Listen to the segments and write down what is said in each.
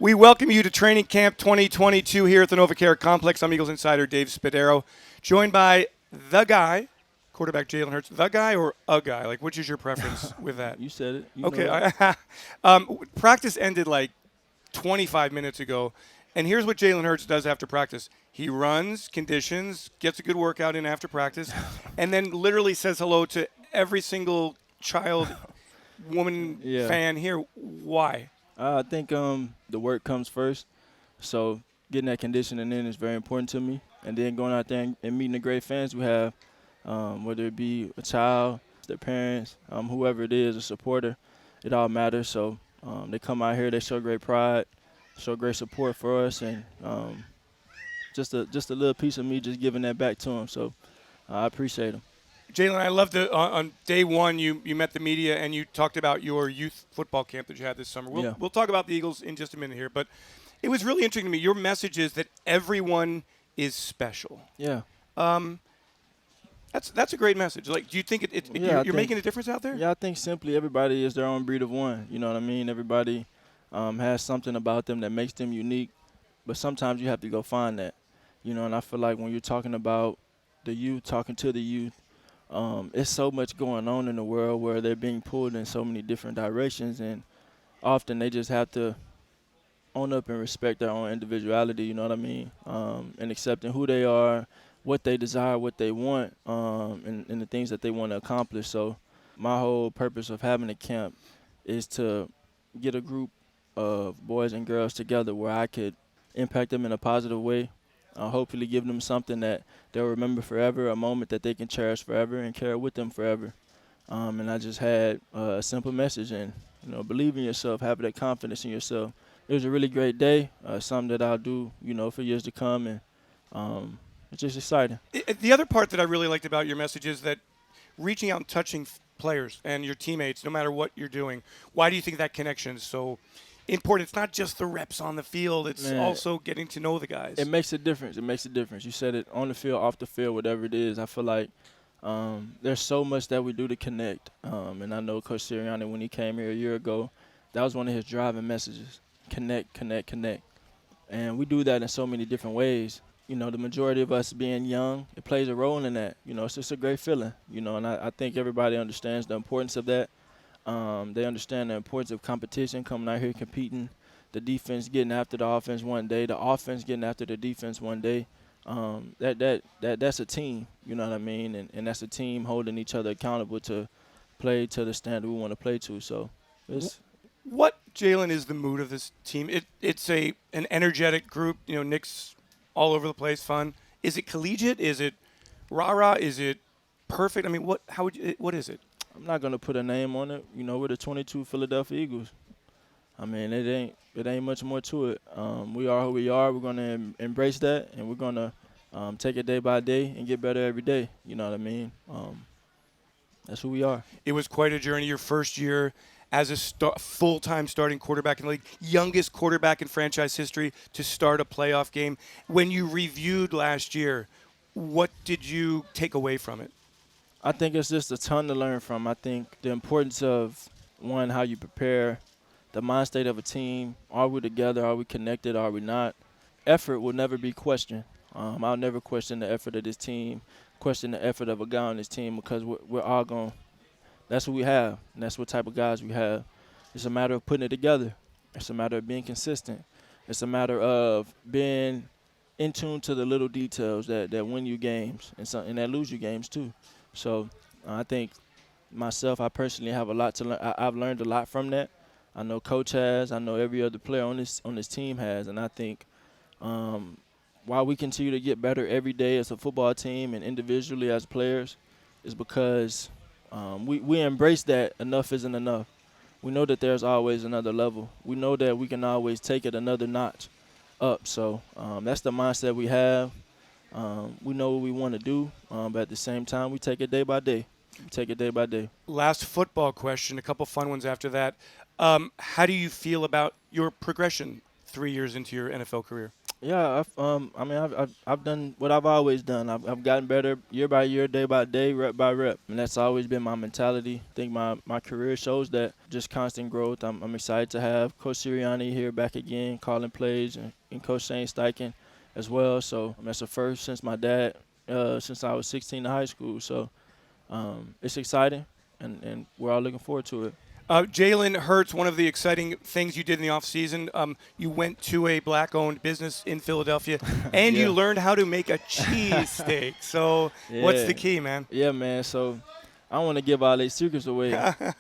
We welcome you to Training Camp 2022 here at the NovaCare Complex. I'm Eagles insider Dave Spadaro, joined by the guy, quarterback Jalen Hurts. The guy or a guy? Like, which is your preference with that? You said it. You Okay. know it. Practice ended like 25 minutes ago, and here's what Jalen Hurts does after practice. He runs, conditions, gets a good workout in after practice, and then literally says hello to every single child, woman, Yeah. fan here. Why? I think the work comes first. So getting that conditioning in is very important to me. And then going out there and meeting the great fans we have, whether it be a child, their parents, whoever it is, a supporter, it all matters. So they come out here, they show great pride, show great support for us, and just a little piece of me just giving that back to them. So I appreciate them. Jalen, I love on day one you met the media and you talked about your youth football camp that you had this summer. We'll talk about the Eagles in just a minute here, but it was really interesting to me. Your message is that everyone is special. Yeah. That's a great message. Like, do you think you're making a difference out there? Yeah, I think simply everybody is their own breed of one. You know what I mean? Everybody has something about them that makes them unique, but sometimes you have to go find that. You know, and I feel like when you're talking about the youth, talking to the youth, it's so much going on in the world where they're being pulled in so many different directions, and often they just have to own up and respect their own individuality, you know what I mean, and accepting who they are, what they desire, what they want, and the things that they want to accomplish. So my whole purpose of having a camp is to get a group of boys and girls together where I could impact them in a positive way, hopefully give them something that they'll remember forever, a moment that they can cherish forever and carry with them forever. And I just had a simple message, and believe in yourself, have that confidence in yourself. It was a really great day, something that I'll do, for years to come, and it's just exciting. The other part that I really liked about your message is that reaching out and touching players and your teammates, no matter what you're doing. Why do you think that connection is so important? It's not just the reps on the field. It's also getting to know the guys. It makes a difference. It makes a difference. You said it, on the field, off the field, whatever it is. I feel like there's so much that we do to connect. And I know Coach Sirianni, when he came here a year ago, that was one of his driving messages. Connect, connect, connect. And we do that in so many different ways. The majority of us being young, it plays a role in that. It's just a great feeling, and I think everybody understands the importance of that. They understand the importance of competition, coming out here competing, the defense getting after the offense one day, the offense getting after the defense one day. That's a team, you know what I mean? And that's a team holding each other accountable to play to the standard we want to play to. So what, Jalen, is the mood of this team? It's an energetic group. Nick's all over the place, fun. Is it collegiate? Is it rah-rah? Is it perfect? I mean, what is it? I'm not gonna put a name on it. We're the 22 Philadelphia Eagles. I mean, it ain't much more to it. We are who we are. We're gonna embrace that, and we're gonna take it day by day and get better every day. You know what I mean? That's who we are. It was quite a journey. Your first year as a full-time starting quarterback in the league, youngest quarterback in franchise history to start a playoff game. When you reviewed last year, what did you take away from it? I think it's just a ton to learn from. I think the importance of, one, how you prepare, the mind state of a team. Are we together? Are we connected? Are we not? Effort will never be questioned. I'll never question the effort of this team, question the effort of a guy on this team, because we're all going – that's what we have, and that's what type of guys we have. It's a matter of putting it together. It's a matter of being consistent. It's a matter of being in tune to the little details that win you games and that lose you games too. So I think I personally have a lot to learn. I've learned a lot from that. I know Coach has. I know every other player on this team has. And I think while we continue to get better every day as a football team and individually as players, is because we embrace that enough isn't enough. We know that there's always another level. We know that we can always take it another notch up. So that's the mindset we have. We know what we want to do, but at the same time, we take it day by day. Last football question, a couple fun ones after that. How do you feel about your progression 3 years into your NFL career? Yeah, I mean, I've done what I've always done. I've gotten better year by year, day by day, rep by rep, and that's always been my mentality. I think my career shows that, just constant growth. I'm excited to have Coach Sirianni here back again, calling plays, and Coach Shane Steichen as well. So that's the first since my dad, since I was 16 in high school. So it's exciting, and we're all looking forward to it. Jalen Hurts, one of the exciting things you did in the offseason, you went to a black-owned business in Philadelphia, and Yeah. you learned how to make a cheesesteak. So what's Yeah. the key, man? Yeah, man. So I don't want to give all their secrets away,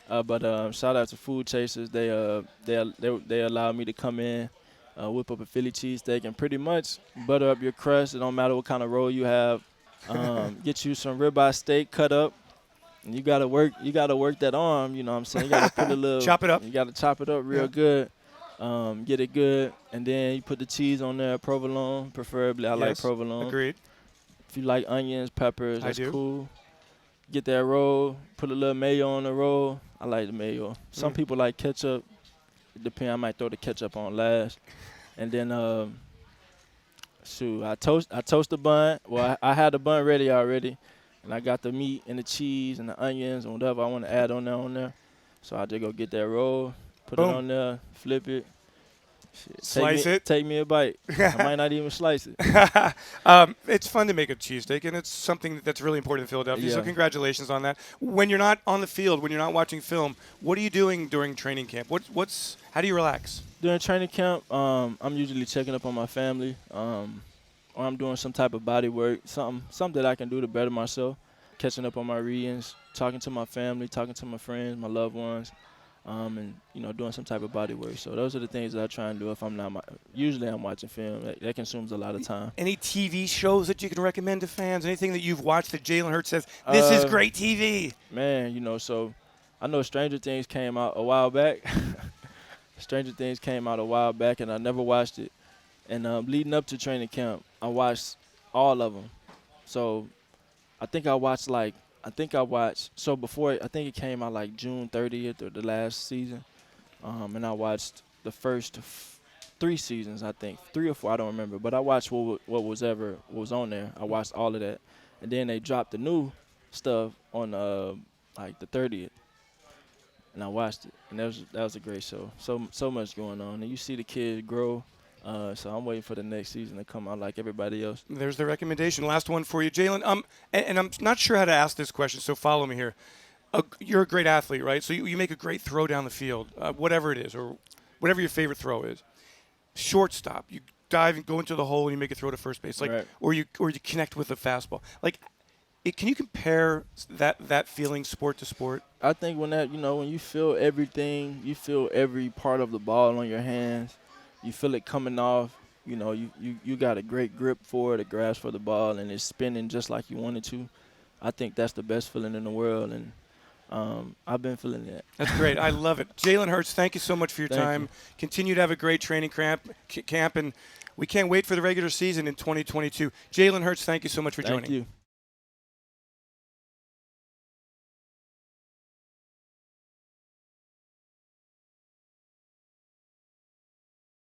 but shout out to Food Chasers. They allowed me to come in, whip up a Philly cheesesteak, and pretty much butter up your crust. It don't matter what kind of roll you have. Get you some ribeye steak cut up. And you gotta work that arm. You know what I'm saying? You gotta put a little. Chop it up. You gotta chop it up real good. Get it good, and then you put the cheese on there, provolone, preferably. I like Yes, provolone. agreed. If you like onions, peppers, I that's do. cool. Get that roll, put a little mayo on the roll. I like the mayo. Some people like ketchup. It depends. I might throw the ketchup on last. And then, I toast the bun. Well, I had the bun ready already, and I got the meat and the cheese and the onions and whatever I want to add on there. So I just go get that roll, put Boom. it on there, flip it. Shit, Slice it. Take me a bite. I might not even slice it. It's fun to make a cheesesteak, and it's something that's really important in Philadelphia. So Yeah. congratulations on that. When you're not on the field, when you're not watching film, what are you doing during training camp? How do you relax? During training camp, I'm usually checking up on my family, or I'm doing some type of body work, something that I can do to better myself, catching up on my readings, talking to my family, talking to my friends, my loved ones, and doing some type of body work. So those are the things that I try and do if I'm not. Usually I'm watching film. That consumes a lot of time. Any TV shows that you can recommend to fans? Anything that you've watched that Jalen Hurts says, this is great TV? Man, so I know Stranger Things came out a while back. Stranger Things came out a while back, and I never watched it. And leading up to training camp, I watched all of them. So I think I watched so before, I think it came out like June 30th or the last season. And I watched the first 3 seasons, I think. 3 or 4, I don't remember. But I watched what was on there. I watched all of that. And then they dropped the new stuff on like the 30th. And I watched it, and that was a great show. So much going on, and you see the kid grow. So I'm waiting for the next season to come out like everybody else. There's the recommendation. Last one for you, Jalen. And I'm not sure how to ask this question, so follow me here. You're a great athlete, right? So you make a great throw down the field, whatever it is, or whatever your favorite throw is. Shortstop, you dive and go into the hole and you make a throw to first base, Right. or you connect with a fastball. Can you compare that feeling sport to sport? I think when you feel everything, you feel every part of the ball on your hands, you feel it coming off. You got a great grip for it, a grasp for the ball, and it's spinning just like you want it to. I think that's the best feeling in the world, and I've been feeling that. That's great. I love it. Jalen Hurts, thank you so much for your Thank time. you. Continue to have a great training camp, and we can't wait for the regular season in 2022. Jalen Hurts, thank you so much for joining. Thank you.